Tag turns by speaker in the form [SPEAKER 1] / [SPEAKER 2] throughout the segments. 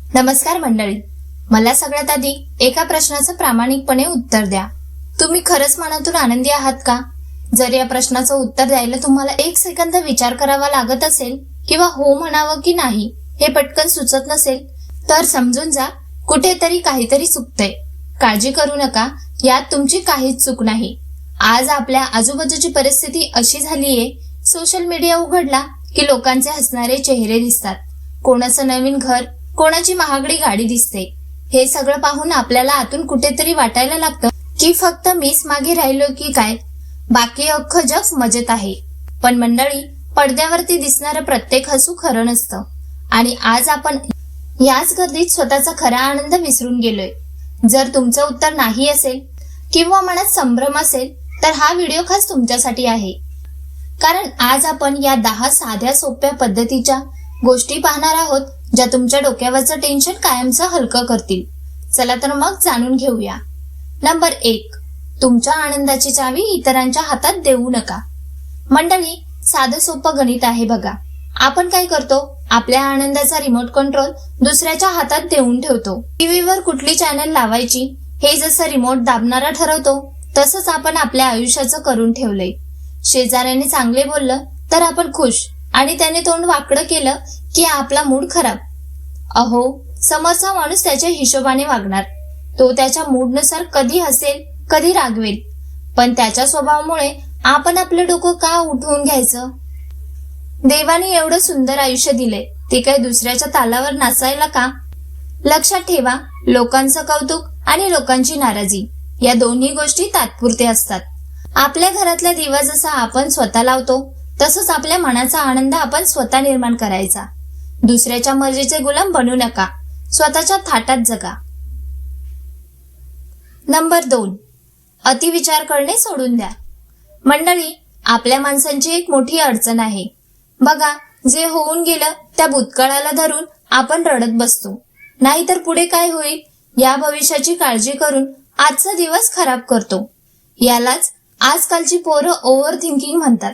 [SPEAKER 1] नमस्कार मंडळी, मला सगळ्यात आधी एका प्रश्नाचं प्रामाणिकपणे उत्तर द्या. तुम्ही खरंच मनातून आनंदी आहात का? जर या प्रश्नाचं उत्तर द्यायला तुम्हाला 1 सेकंद विचार करावा लागत असेल किंवा हो म्हणावं की नाही हे पटकन सुचत नसेल तर समजून जा, कुठेतरी काहीतरी चुकतंय. काळजी करू नका, यात तुमची काहीच चूक नाही. आज आपल्या आजूबाजूची परिस्थिती अशी झालीये, सोशल मीडिया उघडला की लोकांचे हसणारे चेहरे दिसतात. कोणाचं नवीन घर, कोणाची महागडी गाडी दिसते. हे सगळं पाहून आपल्याला आतून कुठेतरी वाटायला लागतं की फक्त मीच मागे राहिलो की काय, बाकी अख्खं जग मजेत आहे. पण मंडळी, पडद्यावरती दिसणारं प्रत्येक हसू खरं नसतं. आणि आज आपण याच गर्दीत स्वतःचा खरा आनंद विसरून गेलोय. जर तुमचं उत्तर नाही असेल किंवा मनात संभ्रम असेल तर हा व्हिडिओ खास तुमच्यासाठी आहे. कारण आज आपण या 10 साध्या सोप्या पद्धतीच्या गोष्टी पाहणार आहोत ज्या तुमच्या डोक्यावरचं टेन्शन कायमचं हलकं करतील. चला तर मग जाणून घेऊया. नंबर 1, तुमच्या आनंदाची चावी इतरांच्या हातात देऊ नका. मंडळी, साधं सोपं गणित आहे बघा. आपण काय करतो, आपल्या आनंदाचा रिमोट कंट्रोल दुसऱ्याच्या हातात देऊन ठेवतो. टीव्हीवर कुठली चॅनल लावायची हे जसं रिमोट दाबणारा ठरवतो, तसंच आपण आपल्या आयुष्याचं करून ठेवलंय. शेजाऱ्याने चांगले बोललं तर आपण खुश, आणि त्याने तोंड वाकडं केलं की आपला मूड खराब. अहो, समोरचा माणूस त्याच्या हिशोबाने वागणार. तो त्याच्या मूडनुसार कधी हसेल, कधी रागवेल. पण त्याच्या स्वभावामुळे आपण आपलं डोकं का उठवून घ्यायचं? देवाने एवढं सुंदर आयुष्य दिलंय, ते काय दुसऱ्याच्या तालावर नाचायला का? लक्षात ठेवा, लोकांचं कौतुक आणि लोकांची नाराजी या दोन्ही गोष्टी तात्पुरत्या असतात. आपल्या घरातला दिवा जसा आपण स्वतः लावतो, तसंच आपल्या मनाचा आनंद आपण स्वतः निर्माण करायचा. दुसऱ्याच्या मर्जीचे गुलाम बनू नका, स्वतःच्या थाटात जगा. नंबर 2, अतिविचार करणे सोडून द्या. मंडळी, आपल्या माणसांची एक मोठी अडचण आहे बघा. जे होऊन गेलं त्या भूतकाळाला धरून आपण रडत बसतो. नाहीतर पुढे काय होईल या भविष्याची काळजी करून आजचा दिवस खराब करतो. यालाच आजकालची पोरं ओव्हर थिंकिंग म्हणतात.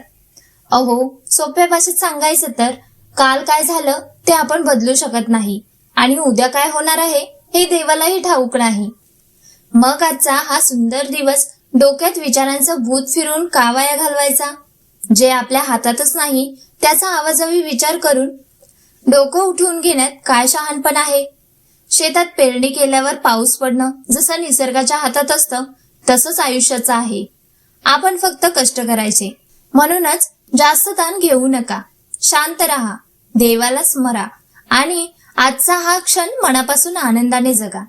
[SPEAKER 1] अहो, सोप्या भाषेत सांगायचं तर काल काय झालं ते आपण बदलू शकत नाही, आणि उद्या काय होणार आहे हे देवालाही ठाऊक नाही. मग आजचा हा सुंदर दिवस डोक्यात विचारांचं भूत फिरून का वाया घालवायचा? जे आपल्या हातातच नाही त्याचा आवाजावी विचार करून डोकं उठवून घेण्यात काय शहाणपण आहे? शेतात पेरणी केल्यावर पाऊस पडणं जसं निसर्गाच्या हातात असतं, तसंच आयुष्याचं आहे. आपण फक्त कष्ट करायचे. म्हणूनच जास्त ताण घेऊ नका, शांत राहा, देवाला स्मरा आणि आजचा हा क्षण मनापासून आनंदाने जगा.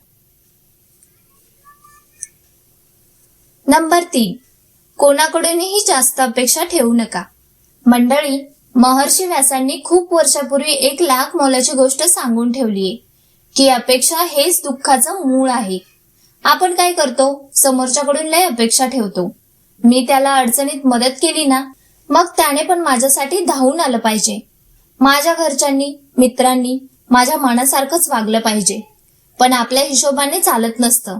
[SPEAKER 1] नंबर 3, कोणाकडूनही जास्त अपेक्षा ठेवू नका. मंडळी, महर्षी व्यासांनी खूप वर्षापूर्वी 1 लाख मोलाची गोष्ट सांगून ठेवलीये की अपेक्षा हेच दुःखाचं मूळ आहे. आपण काय करतो, समोरच्याकडून लय अपेक्षा ठेवतो. मी त्याला अडचणीत मदत केली ना, मग त्याने पण माझ्यासाठी धावून आलं पाहिजे. माझ्या घरच्यांनी, मित्रांनी माझ्या मनासारखंच वागलं पाहिजे. पण आपल्या हिशोबाने चालत नसतं.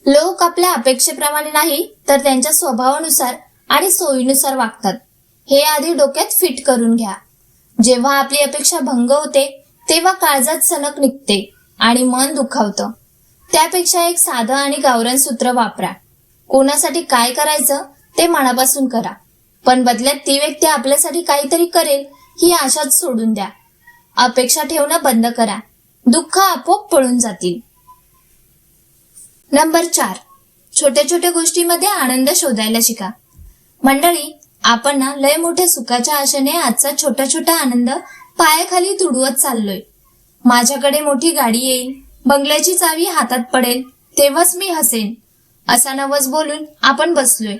[SPEAKER 1] लोक आपल्या अपेक्षेप्रमाणे नाही तर त्यांच्या स्वभावानुसार आणि सोयीनुसार वागतात. हे आधी डोक्यात फिट करून घ्या. जेव्हा आपली अपेक्षा भंग होते तेव्हा काळजात सनक निघते आणि मन दुखावतं. त्यापेक्षा एक साधं आणि गावरान सूत्र वापरा. कोणासाठी काय करायचं ते मनापासून करा, पण बदल्यात ती व्यक्ती आपल्यासाठी काहीतरी करेल ही आशाच सोडून द्या. अपेक्षा ठेवणं बंद करा, दुःख आपोआप पळून जातील. नंबर 4, छोट्या छोट्या गोष्टीमध्ये आनंद शोधायला शिका. मंडळी, आपण ना लय मोठ्या सुखाच्या आशेने आजचा छोटा छोटा आनंद पायाखाली तुडवत चाललोय. माझ्याकडे मोठी गाडी येईल, बंगल्याची चावी हातात पडेल, तेव्हाच मी हसेन, असा नवस बोलून आपण बसलोय.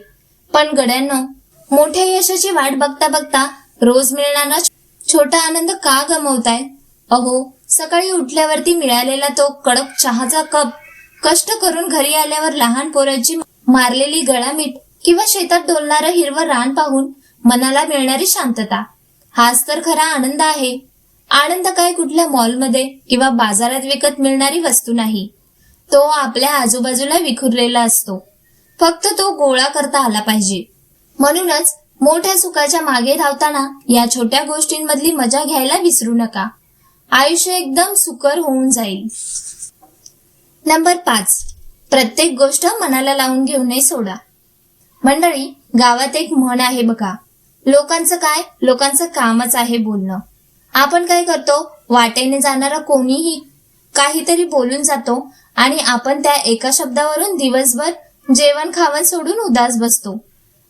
[SPEAKER 1] पण गड्यांनो, मोठ्या यशाची वाट बघता बघता रोज मिळणारा छोटा आनंद का गमावताय? अहो, सकाळी उठल्यावरती मिळालेला तो कडक चहाचा कप, कष्ट करून घरी आल्यावर लहान पोराची मारलेली गळामीठ किंवा शेतात डोलणारं हिरवं रान पाहून मनाला मिळणारी शांतता, हाच तर खरा आनंद आहे. आनंद काय कुठल्या मॉलमध्ये किंवा बाजारात विकत मिळणारी वस्तू नाही. तो आपल्या आजूबाजूला विखुरलेला असतो. फक्त तो गोळा करता आला पाहिजे. म्हणूनच मोठ्या सुखाच्या मागे धावताना या छोट्या गोष्टींमधली मजा घ्यायला विसरू नका. आयुष्य एकदम सुकर होऊन जाईल. नंबर 5, प्रत्येक गोष्ट मनाला लावून घेऊनही सोडा. मंडळी, गावात एक म्हण आहे बघा, लोकांचं काय, लोकांचं कामच आहे बोलणं. आपण काय करतो, वाटेने जाणारा कोणीही काहीतरी बोलून जातो आणि आपण त्या एका शब्दावरून दिवसभर जेवण खावण सोडून उदास बसतो.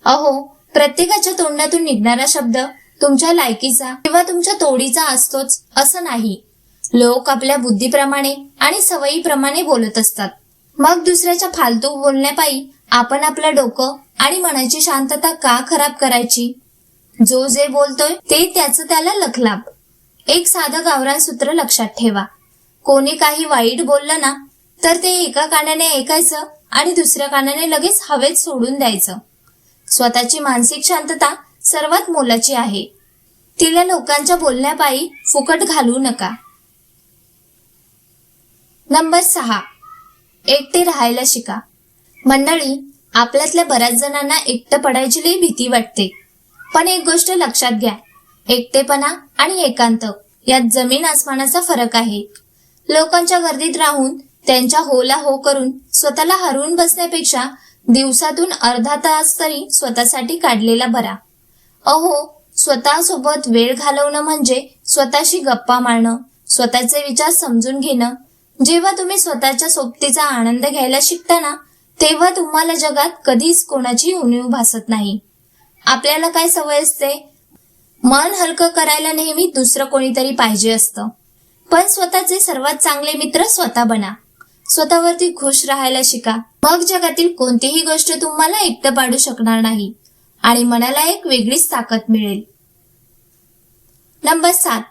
[SPEAKER 1] अहो, प्रत्येकाच्या तोंडातून निघणारा शब्द तुमच्या लायकीचा किंवा तुमच्या तोडीचा असतोच असं नाही. लोक आपल्या बुद्धीप्रमाणे आणि सवयीप्रमाणे बोलत असतात. मग दुसऱ्याच्या फालतू बोलण्यापायी आपण आपलं डोकं आणि मनाची शांतता का खराब करायची? जो जे बोलतोय ते त्याचं त्याला लखलाभ. एक साधं गावरान सूत्र लक्षात ठेवा. कोणी काही वाईट बोललं ना, तर ते एका कानाने ऐकायचं आणि दुसऱ्या कानाने लगेच हवेत सोडून द्यायचं. स्वतःची मानसिक शांतता सर्वात मोलाची आहे. तिला लोकांच्या बोलण्यापायी फुकट घालवू नका. नंबर 6, एकटे राहायला शिका. मंडळी, आपल्यातल्या बऱ्याच जणांना एकटं पडायची लई भीती वाटते. पण एक गोष्ट लक्षात घ्या, एकटेपणा आणि एकांत यात जमीन आसमानाचा फरक आहे. लोकांच्या गर्दीत राहून त्यांच्या होला हो करून स्वतःला हरवून बसण्यापेक्षा दिवसातून अर्धा तास तरी स्वतःसाठी काढलेला बरा. अहो, स्वतःसोबत वेळ घालवणं म्हणजे स्वतःशी गप्पा मारणं, स्वतःचे विचार समजून घेणं. जेव्हा तुम्ही स्वतःच्या सोबतीचा आनंद घ्यायला शिकता ना, तेव्हा तुम्हाला जगात कधीच कोणाची उणीव भासत नाही. आपल्याला काय सवय असते, मन हलकं करायला नेहमी दुसरं कोणीतरी पाहिजे असतं. पण स्वतःचे सर्वात चांगले मित्र स्वतः बना. स्वतःवरती खुश राहायला शिका. मग जगातील कोणतीही गोष्ट तुम्हाला एकटं पाडू शकणार नाही आणि मनाला एक वेगळीच ताकद मिळेल. नंबर 7,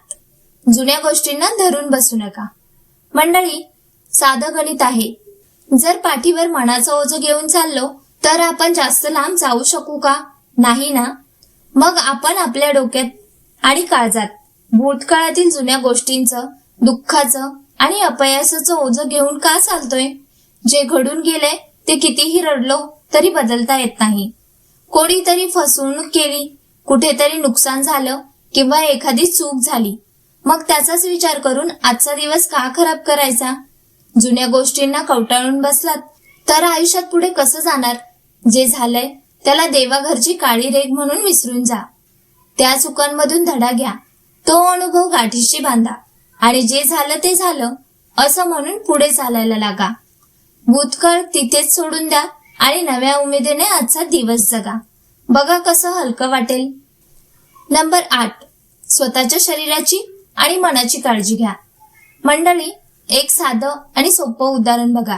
[SPEAKER 1] जुन्या गोष्टींना धरून बसू नका. मंडळी, साधं गणित आहे. जर पाठीवर मनाचं ओझं घेऊन चाललो तर आपण जास्त लांब जाऊ शकू का? नाही ना. मग आपण आपल्या डोक्यात आणि काळजात भूतकाळातील जुन्या गोष्टींचं, दुःखाचं आणि अपयशाचं ओझं घेऊन का चालतोय? जे घडून गेलंय ते कितीही रडलो तरी बदलता येत नाही. कोणीतरी फसवणूक केली, कुठेतरी नुकसान झालं किंवा एखादी चूक झाली, मग त्याचाच विचार करून आजचा दिवस का खराब करायचा? जुन्या गोष्टींना कवटाळून बसलात तर आयुष्यात पुढे कसं जाणार? जे झालंय त्याला देवाघरची काळी रेघ म्हणून विसरून जा. त्या चुकांमधून धडा घ्या, तो अनुभव गाठीशी बांधा आणि जे झालं ते झालं असं म्हणून पुढे चालायला लागा. भूतकाळ तिथेच सोडून द्या आणि नव्या उमेदीने आजचा दिवस जगा. बघा कसं हलकं वाटेल. नंबर 8, स्वतःच्या शरीराची आणि मनाची काळजी घ्या. मंडळी, एक साधं आणि सोपं उदाहरण बघा.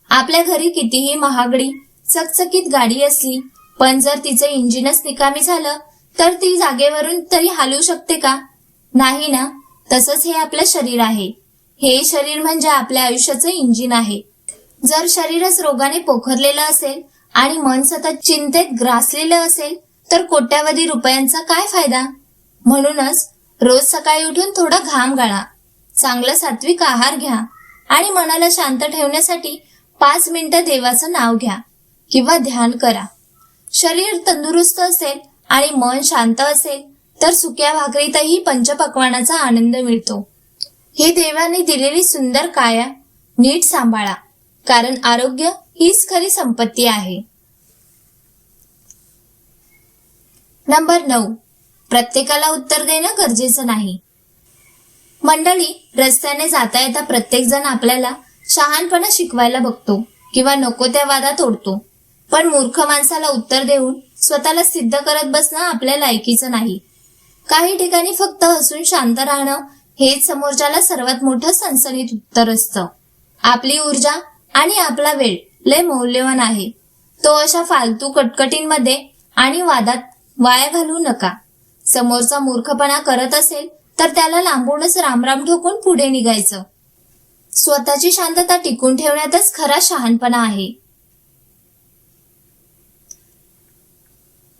[SPEAKER 1] आपल्या घरी कितीही महागडी चकचकीत गाडी असली, पण जर तिचं इंजिनच निकामी झालं तर ती जागेवरून तरी हलू शकते का? नाही ना. तसंच हे आपलं शरीर आहे. हे शरीर म्हणजे आपल्या आयुष्याचं इंजिन आहे. जर शरीरच रोगाने पोखरलेलं असेल आणि मन सतत चिंतेत ग्रासलेलं असेल तर कोट्यावधी रुपयांचा काय फायदा? म्हणूनच रोज सकाळी उठून थोडा घाम गाळा, चांगलं सात्विक आहार घ्या आणि मनाला शांत ठेवण्यासाठी 5 मिनिटं देवाचं नाव घ्या किंवा ध्यान करा. शरीर तंदुरुस्त असेल आणि मन शांत असेल तर सुक्या भाकरीतही पंचपक्वानाचा आनंद मिळतो. ही देवाने दिलेली सुंदर काया नीट सांभाळा, कारण आरोग्य हीच खरी संपत्ती आहे. नंबर 9, प्रत्येकाला उत्तर देणं गरजेचं नाही. मंडळी, रस्त्याने जाता येता प्रत्येक जण आपल्याला शहाणपणा शिकवायला बघतो किंवा नको त्या वादात ओढतो. पण मूर्ख माणसाला उत्तर देऊन स्वतःला सिद्ध करत बसणं आपल्या लायकीचं नाही. काही ठिकाणी फक्त हसून शांत राहणं हेच समोरच्याला सर्वात मोठं सणसणीत उत्तर असतं. आपली ऊर्जा आणि आपला वेळ लय मौल्यवान आहे. तो अशा फालतू कटकटींमध्ये आणि वादात वाया घालवू नका. समोरचा मूर्खपणा करत असेल तर त्याला लांबूनच रामराम ठोकून पुढे निघायचं. स्वतःची शांतता टिकून ठेवण्यातच खरा शहाणपणा आहे.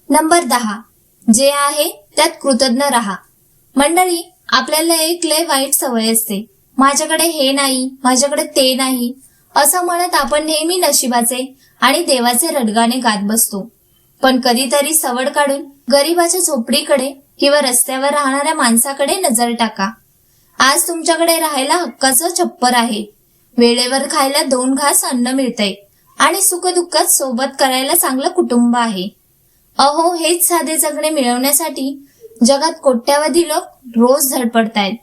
[SPEAKER 1] नंबर 10, जे आहे त्यात कृतज्ञ राहा. मंडळी, आपल्याला एक लय वाईट सवय असते. माझ्याकडे हे नाही, माझ्याकडे ते नाही असं म्हणत आपण नेहमी नशिबाचे आणि देवाचे रडगाणे गात बसतो. पण कधीतरी सवड काढून गरिबाच्या झोपडीकडे किंवा रस्त्यावर राहणाऱ्या माणसाकडे नजर टाका आज तुमच्याकडे राहायला हक्काचं छप्पर आहे. वेळेवर खायला 2 घास अन्न मिळतंय आणि सुखदुःखात सोबत करायला चांगलं कुटुंब आहे. अहो, हेच साधे जगणे मिळवण्यासाठी जगात कोट्यावधी लोक रोज धडपडतायत.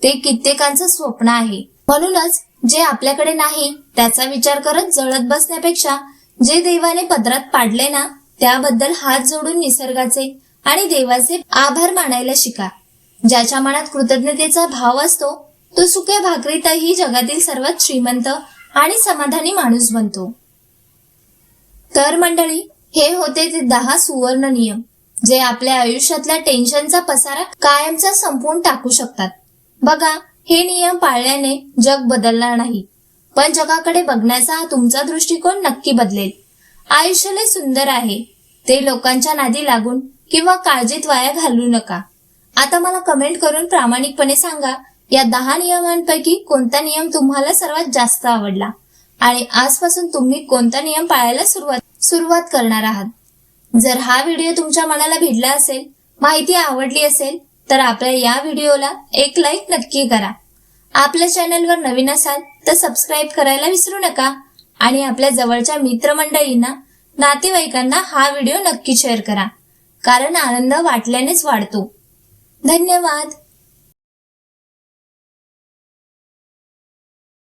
[SPEAKER 1] ते कित्येकांचं स्वप्न आहे. म्हणूनच जे आपल्याकडे नाही त्याचा विचार करत जळत बसण्यापेक्षा जे देवाने पदरात पाडले ना, त्याबद्दल हात जोडून निसर्गाचे आणि देवाचे आभार मानायला शिका. ज्याच्या मनात कृतज्ञतेचा भाव असतो तो सुक्या भाकरीतही जगातील सर्वात श्रीमंत आणि समाधानी माणूस बनतो. तर मंडळी, हे होते ते 10 सुवर्ण नियम जे आपल्या आयुष्यातल्या टेन्शनचा पसारा कायमचा संपवून टाकू शकतात. बघा, हे नियम पाळल्याने जग बदलणार नाही, पण जगाकडे बघण्याचा तुमचा दृष्टिकोन नक्की बदलेल. आयुष्य लय सुंदर आहे, ते लोकांच्या नादी लागून किंवा काळजीत वाया घालवू नका. आता मला कमेंट करून प्रामाणिकपणे सांगा, या 10 नियमांपैकी कोणता नियम तुम्हाला सर्वात जास्त आवडला आणि आजपासून तुम्ही कोणता नियम पाळायला सुरुवात करणार आहात. जर हा व्हिडिओ तुमच्या मनाला भिडला असेल, माहिती आवडली असेल, तर आपल्या या व्हिडिओला एक लाईक नक्की करा. आपल्या चॅनलवर नवीन असाल तर सबस्क्राईब करायला विसरू नका आणि आपल्या जवळच्या मित्रमंडळींना, नातेवाईकांना हा व्हिडिओ नक्की शेअर करा, कारण आनंद वाटल्यानेच वाढतो. धन्यवाद.